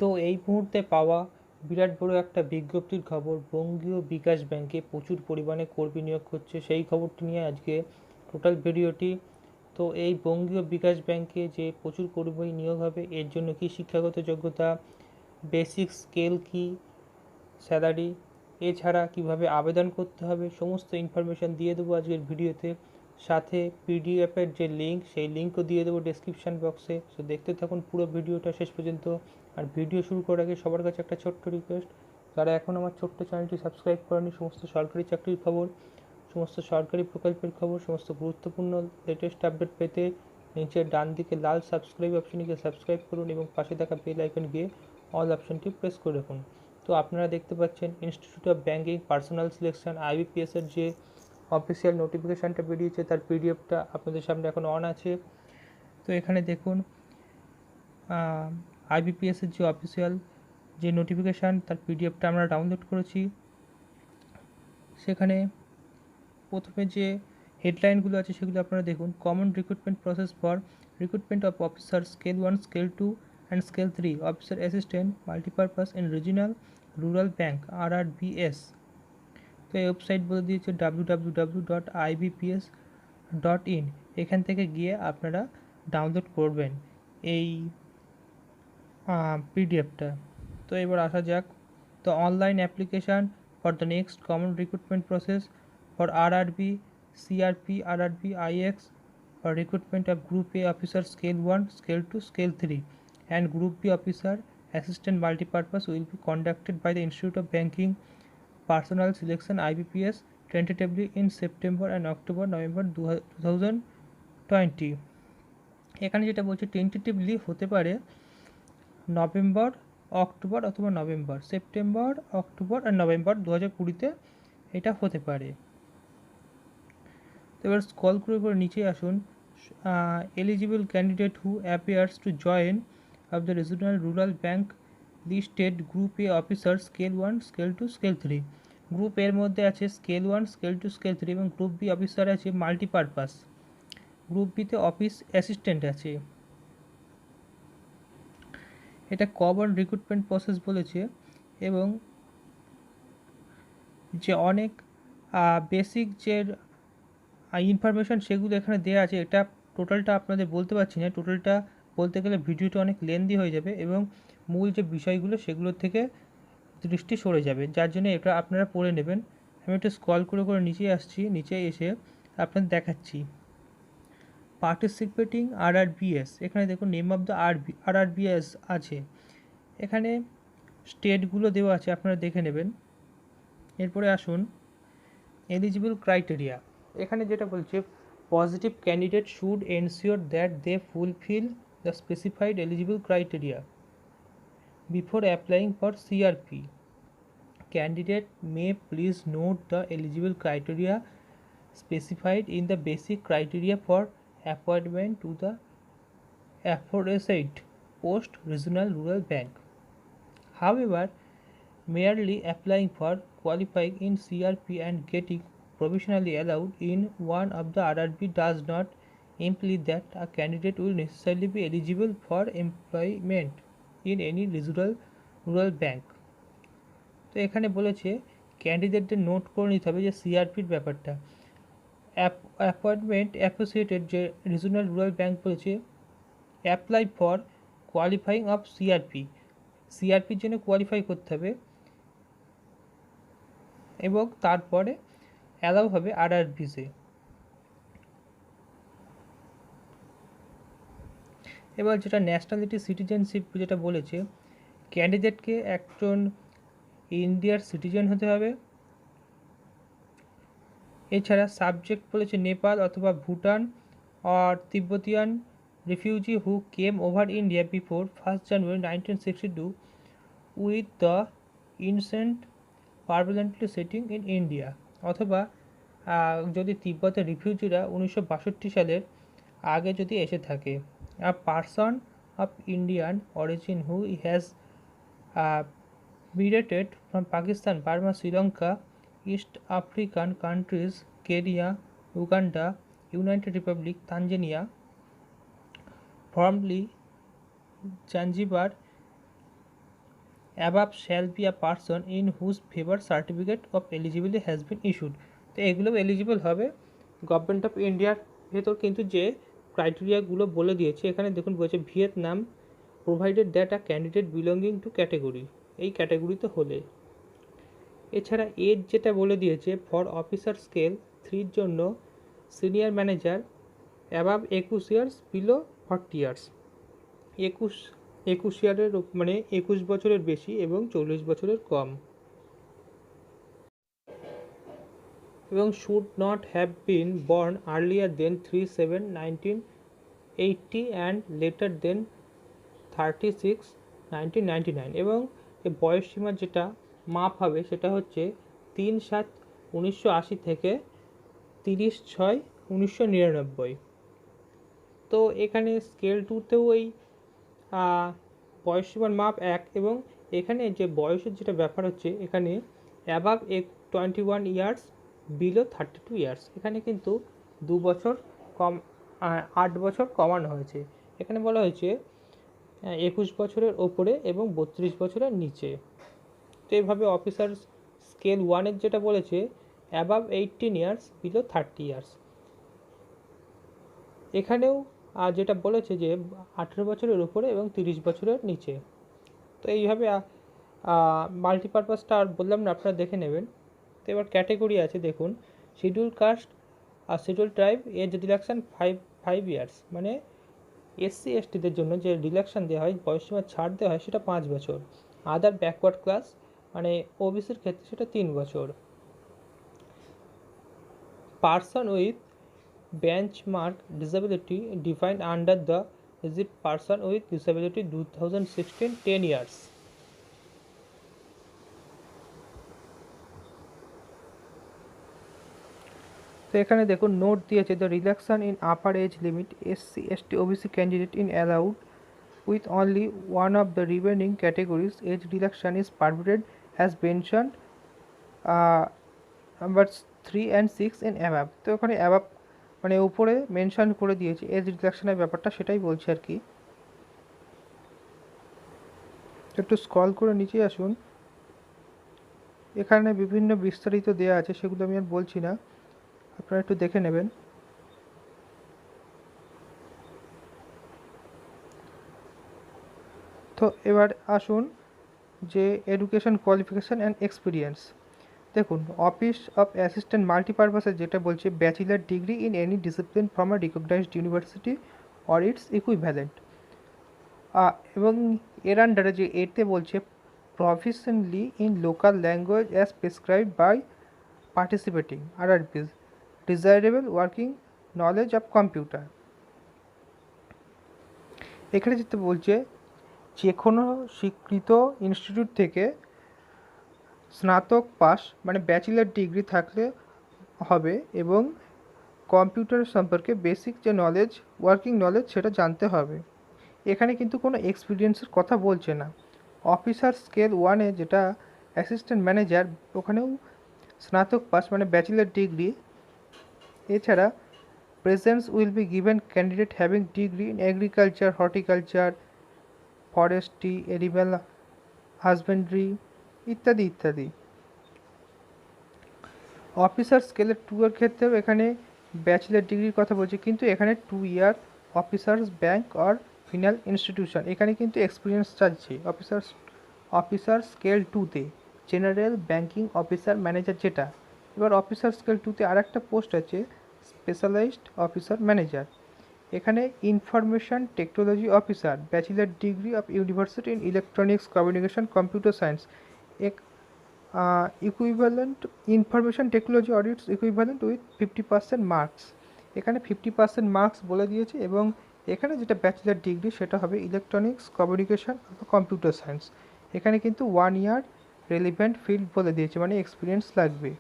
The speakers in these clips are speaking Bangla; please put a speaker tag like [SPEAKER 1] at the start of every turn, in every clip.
[SPEAKER 1] তো এই মুহূর্তে পাওয়া বিরাট বড় একটা বিজ্ঞপ্তির খবর, বঙ্গীয় বিকাশ ব্যাংকে প্রচুর পরিমাণে কর্মী নিয়োগ করছে, সেই খবরটি নিয়ে আজকে টোটাল ভিডিওটি। তো এই বঙ্গীয় বিকাশ ব্যাংকে যে প্রচুর কর্মী নিয়োগ হবে, এর জন্য কি শিক্ষাগত যোগ্যতা, বেসিক স্কেল কি, স্যালারি, এছাড়া কিভাবে আবেদন করতে হবে, সমস্ত ইনফরমেশান দিয়ে দেবো আজকের ভিডিওতে। সাথে পিডিএফের যে লিঙ্ক, সেই লিঙ্কও দিয়ে দেবো ডেসক্রিপশান বক্সে। সো দেখতে থাকুন পুরো ভিডিওটা শেষ পর্যন্ত। আর ভিডিও শুরু করার আগে সবার কাছে একটা ছোট্ট রিকোয়েস্ট, যারা এখন আমার ছোট্ট চ্যানেলটি সাবস্ক্রাইব করেনি, সমস্ত সরকারি চাকরির খবর, সমস্ত সরকারি প্রকল্পের খবর, সমস্ত গুরুত্বপূর্ণ লেটেস্ট আপডেট পেতে নিচের ডান দিকে লাল সাবস্ক্রাইব অপশানে গিয়ে সাবস্ক্রাইব করুন এবং পাশে থাকা বেল আইকন গিয়ে অল অপশানটি প্রেস করে রাখুন। তো আপনারা দেখতে পাচ্ছেন Institute of Banking Personnel Selection আইবিপিএসের যে অফিসিয়াল নোটিফিকেশানটা বেরিয়েছে, তার পিডিএফটা আপনাদের সামনে এখন অন আছে। তো এখানে দেখুন আইবিপিএসের যে অফিসিয়াল যে নোটিফিকেশান, তার পিডিএফটা আমরা ডাউনলোড করেছি। সেখানে প্রথমে যে হেডলাইনগুলো আছে সেগুলো আপনারা দেখুন। Common recruitment process for recruitment of officer scale 1, scale 2 and scale 3 officer assistant multipurpose in regional rural bank RRBS। তো এই ওয়েবসাইট বলে দিয়েছে www.ibps.in। এখান থেকে গিয়ে আপনারা ডাউনলোড করবেন এই পিডিএফটা। তো এবার আসা যাক। তো online application for the next common recruitment process for RRB, CRP, RRB, IX for recruitment of Group A officer scale 1, scale 2, scale 3 and Group B officer assistant multipurpose will be conducted by the Institute of Banking Personnel Selection IBPS tentatively in September and November 2020। এখানে যেটা বলছে টেন্টেটিভলি হতে পারে নভেম্বর, অক্টোবর অথবা নভেম্বর, সেপ্টেম্বর, অক্টোবর আর নভেম্বর 2020-তে এটা হতে পারে। তো এবার স্ক্রল করে নিচে আসুন। Eligible candidate who appears to join of the regional rural bank listed group A officer scale 1, scale 2, scale 3। Group এর মধ্যে আছে স্কেল 1, স্কেল 2, স্কেল 3 এবং গ্রুপ বি অফিসার আছে মাল্টিপারপাস। গ্রুপ বিতে অফিস অ্যাসিস্ট্যান্ট আছে। এটা কমন রিক্রুটমেন্ট প্রসেস বলেছে এবং যে অনেক বেসিক যে ইনফরমেশান সেগুলো এখানে দেওয়া আছে। এটা টোটালটা আপনাদের বলতে পারছি না, টোটালটা বলতে গেলে ভিডিওটা অনেক লেন্দি হয়ে যাবে এবং মূল যে বিষয়গুলো সেগুলোর থেকে দৃষ্টি সরে যাবে, যার জন্য এটা আপনারা পড়ে নেবেন। আমি একটু স্ক্রল করে নিচে আসছি, নিচে এসে আপনাদের দেখাচ্ছি। পার্টিসিপেটিং RRBS, এখানে দেখুন নেম অফ দ্য RRBS আছে, এখানে স্টেটগুলো দেওয়া আছে, আপনারা দেখে নেবেন। এরপরে আসুন এলিজিবল ক্রাইটেরিয়া। এখানে যেটা বলছে positive candidate should ensure that they fulfil the specified eligible criteria before applying for CRP। Candidate may please note the eligible criteria specified in the basic criteria for appointment to the aforesaid post regional rural bank. However, merely applying for qualifying in CRP and getting provisionally allowed in one of the RRB does not imply that a candidate will necessarily be eligible for employment in any rural bank. তো এখানে বলেছে ক্যান্ডিডেটদের নোট করে নিতে হবে যে CRPর ব্যাপারটা। অ্যাপয়েন্টমেন্ট অ্যাসোসিয়েটেড যে রিজিওনাল রুরাল ব্যাঙ্ক বলেছে অ্যাপ্লাই ফর কোয়ালিফাইং অফ CRPর জন্য কোয়ালিফাই করতে হবে এবং তারপরে অ্যালাউ হবে RRBতে। এবার যেটা ন্যাশনালিটি সিটিজেনশিপ যেটা বলেছে, ক্যান্ডিডেটকে একজন ইন্ডিয়ার সিটিজেন হতে হবে। এছাড়া সাবজেক্ট বলেছে নেপাল অথবা ভুটান আর Tibetan refugee who came over India before 1 January 1962 with the intent permanently settling in India, অথবা যদি তিব্বতের রিফিউজিরা 1962 সালের আগে যদি এসে থাকে। আ person of Indian origin who has migrated from Pakistan, Burma, Sri Lanka, East African countries, Kenya, Uganda, United Republic, above shall be a person in whose favour certificate of eligibility has been issued. তো এগুলো এলিজিবল হবে গভর্নমেন্ট অফ ইন্ডিয়ার ভেতর, কিন্তু যে ক্রাইটেরিয়াগুলো বলে দিয়েছে এখানে দেখুন বলেছে Vietnam provided that a candidate belonging to category, এই ক্যাটাগরিতে হলে। এছাড়া এজ যেটা বলে দিয়েছে ফর অফিসার স্কেল 3 জন্য senior manager above 21 years below 40 years, 21 ইয়ারের মানে 21 বছরের বেশি এবং 40 বছরের কম, এবং should not have been born earlier than 3/7/1980 and later than 36/1999, এবং এই বয়সসীমার যেটা মাপ হবে সেটা হচ্ছে 3/7/1980 থেকে 30/6/1999। তো এখানে স্কেল 2তেও এই বয়সসীমার মাপ এক, এবং এখানে যে বয়সের যেটা ব্যাপার হচ্ছে এখানে অ্যাবাভ 21 ইয়ার্স বিলো 32 ইয়ার্স, এখানে কিন্তু 2 বছর কম 8 বছর কমানো হয়েছে। এখানে বলা হয়েছে 21 বছরের ওপরে এবং 32 বছরের নিচে। তো এইভাবে অফিসার স্কেল 1-এর যেটা বলেছে অ্যাবাভ 18 ইয়ার্স বিলো 30 ইয়ার্স, এখানেও যেটা বলেছে যে 18 বছরের উপরে এবং 30 বছরের নিচে। তো এইভাবে মাল্টিপারপাসটা আর বললাম না, আপনারা দেখে নেবেন। তো এবার ক্যাটেগরি আছে দেখুন, শিডিউল কাস্ট আর schedule tribe age relaxation 5 years, মানে এসসি এসটিদের জন্য যে রিল্যাক্সেশন দেওয়া হয়, বয়সসীমা ছাড় দেওয়া হয় সেটা 5 বছর। আদার ব্যাকওয়ার্ড ক্লাস মানে ওবিসির ক্ষেত্রে সেটা 3 বছর। Person with benchmark disability defined under the is it person with disability 2016 10 years। তো এখানে দেখুন নোট দিয়েছে the reduction in upper age limit SC ST OBC candidate in allowed with only one of the remaining categories age reduction is permitted as mentioned numbers 3 and 6 in above। তো এখানে above মানে উপরে মেনশন করে দিয়েছে এজ রিডাকশনের ব্যাপারটা, সেটাই বলছে আর কি। একটু স্ক্রল করে নিচে আসুন, এখানে বিভিন্ন বিস্তারিত দেওয়া আছে, সেগুলো আমি আর বলছি না, আপনারা একটু দেখে নেবেন। তো এবার আসুন যে এডুকেশন কোয়ালিফিকেশান অ্যান্ড এক্সপিরিয়েন্স। দেখুন অফিস অফ অ্যাসিস্ট্যান্ট মাল্টিপারপাসে যেটা বলছে bachelor degree in any discipline from a recognised university or its equivalent, এবং এর আন্ডারে যে এতে বলছে professionally in local language as prescribe by participating RRBs desirable working knowledge of computer. এখানে যেতে বলছে যে কোনো স্বীকৃত ইনস্টিটিউট থেকে স্নাতক পাস মানে ব্যাচেলার ডিগ্রি থাকলে হবে, এবং কম্পিউটার সম্পর্কে বেসিক যে নলেজ ওয়ার্কিং নলেজ সেটা জানতে হবে। এখানে কিন্তু কোনো এক্সপিরিয়েন্সের কথা বলছে না। অফিসার স্কেল 1-এ যেটা অ্যাসিস্ট্যান্ট ম্যানেজার, ওখানেও স্নাতক পাস মানে ব্যাচেলার ডিগ্রি। এছাড়া presence will be given candidate having degree in agriculture, horticulture, forestry, animal husbandry ইত্যাদি ইত্যাদি। অফিসার স্কেলের 2-এর ক্ষেত্রেও এখানে ব্যাচেলার ডিগ্রির কথা বলছে, কিন্তু এখানে 2 year officers bank or financial institution, এখানে কিন্তু এক্সপিরিয়েন্স চাইছে। অফিসার স্কেল 2-তে জেনারেল ব্যাংকিং অফিসার ম্যানেজার যেটা। এবার অফিসার স্কেল 2-তে আর একটা পোস্ট আছে স্পেশালাইজড অফিসার ম্যানেজার, এখানে information technology officer bachelor degree of university in electronics communication computer science equivalent information technology or its equivalent with 50% marks, এখানে 50% মার্কস বলে দিয়েছে। এবং এখানে যেটা ব্যাচেলার ডিগ্রি সেটা হবে ইলেকট্রনিক্স কমিউনিকেশন কম্পিউটার সায়েন্স, এখানে কিন্তু 1 ইয়ার রেলিভেন্ট ফিল্ড বলে দিয়েছে, মানে এক্সপিরিয়েন্স লাগবে।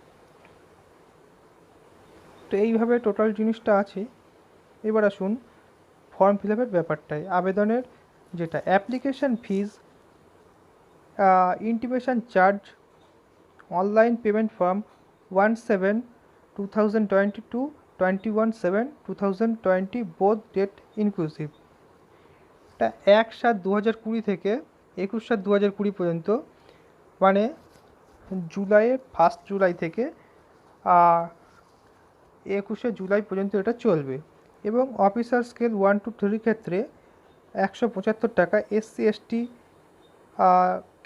[SPEAKER 1] তো এইভাবে টোটাল জিনিসটা আছে। এবার আসুন ফর্ম ফিল আপের ব্যাপারটায়। আবেদনের যেটা application fees, intimation charge, online payment form 1/7/2020 to 21/7/2020 both date inclusive. এটা 1/7/2020 থেকে 21/7/2020 পর্যন্ত, মানে জুলাইয়ের 1 জুলাই থেকে 21 জুলাই পর্যন্ত এটা চলবে। এবং অফিসার স্কেল 1 to 3 ক্ষেত্রে 175 টাকা, SC ST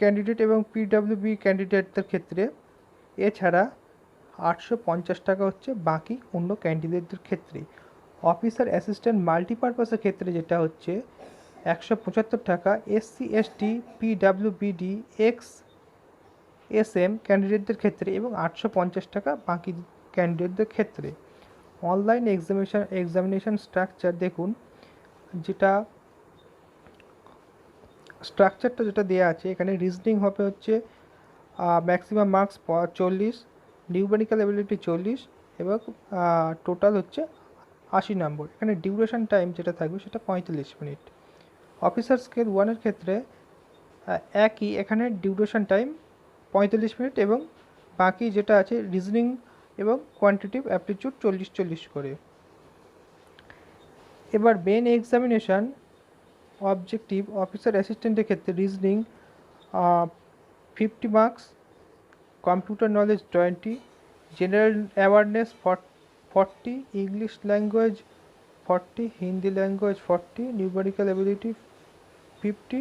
[SPEAKER 1] ক্যান্ডিডেট এবং PWB ক্যান্ডিডেটদের ক্ষেত্রে, এছাড়া 850 টাকা হচ্ছে বাকি অন্য ক্যান্ডিডেটদের ক্ষেত্রে। অফিসার অ্যাসিস্ট্যান্ট মাল্টিপারপাসের ক্ষেত্রে যেটা হচ্ছে 175 টাকা SC ST PWBD SM ক্যান্ডিডেটদের ক্ষেত্রে এবং 850 টাকা বাকি ক্যান্ডিডেটদের ক্ষেত্রে। অনলাইন এক্সামিনেশন স্ট্রাকচার দেখুন, যেটা স্ট্রাকচারটা যেটা দেওয়া আছে এখানে, রিজনিং হবে হচ্ছে ম্যাক্সিমাম মার্কস 40, নিউমেরিক্যাল এবিলিটি 40 এবং টোটাল হচ্ছে 80 নম্বর। এখানে ডিউরেশন টাইম যেটা থাকবে সেটা 45 মিনিট। অফিসার স্কেল 1-এর ক্ষেত্রে একই, এখানে ডিউরেশন টাইম 45 মিনিট এবং বাকি যেটা আছে রিজনিং এবং কোয়ান্টিটিভ অ্যাপটিটিউড 40 করে। এবার মেন এক্সামিনেশান অবজেক্টিভ অফিসার অ্যাসিস্ট্যান্টের ক্ষেত্রে reasoning 50 marks, computer knowledge 20, general awareness 40, English language 40, Hindi language 40, numerical ability 50,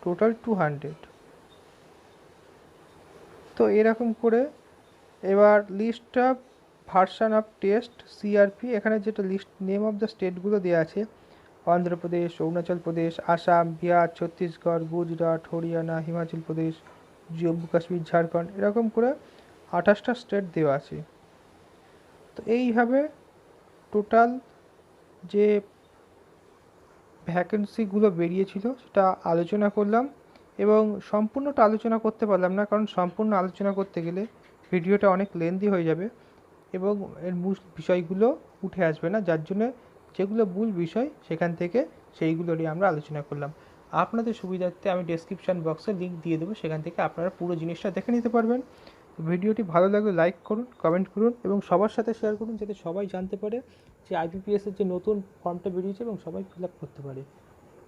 [SPEAKER 1] total 200। তো এরকম করে এবার list of version of test CRP, এখানে যেটা লিস্ট নেম অফ দ্য স্টেটগুলো দেওয়া আছে, অন্ধ্রপ্রদেশ, অরুণাচল প্রদেশ, আসাম, বিহার, ছত্তিশগড়, গুজরাট, হরিয়ানা, হিমাচল প্রদেশ, জম্মু কাশ্মীর, ঝাড়খণ্ড, এরকম করে 28টা স্টেট দেওয়া আছে। তো এইভাবে টোটাল যে ভ্যাকেন্সিগুলো বেরিয়েছিল সেটা আলোচনা করলাম, এবং সম্পূর্ণটা আলোচনা করতে পারলাম না, কারণ সম্পূর্ণ আলোচনা করতে গেলে ভিডিওটা অনেক লেন্দি হয়ে যাবে এবং এর মূল বিষয়গুলো উঠে আসবে না, যার জন্য যেগুলো মূল বিষয় সেখান থেকে সেইগুলো নিয়ে আমরা আলোচনা করলাম। আপনাদের সুবিধার্থে আমি ডেসক্রিপশান বক্সে লিঙ্ক দিয়ে দেবো, সেখান থেকে আপনারা পুরো জিনিসটা দেখে নিতে পারবেন। ভিডিওটি ভালো লাগলে লাইক করুন, কমেন্ট করুন এবং সবার সাথে শেয়ার করুন, যাতে সবাই জানতে পারে যে IBPS-এর যে নতুন ফর্মটা বেরিয়েছে এবং সবাই ফিল আপ করতে পারে।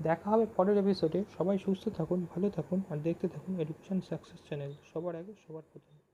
[SPEAKER 1] দেখা হবে পরের এপিসোডে। সবাই সুস্থ থাকুন, ভালো থাকুন আর দেখতে থাকুন এডুকেশন সাকসেস চ্যানেল, সবার আগে সবার প্রথম।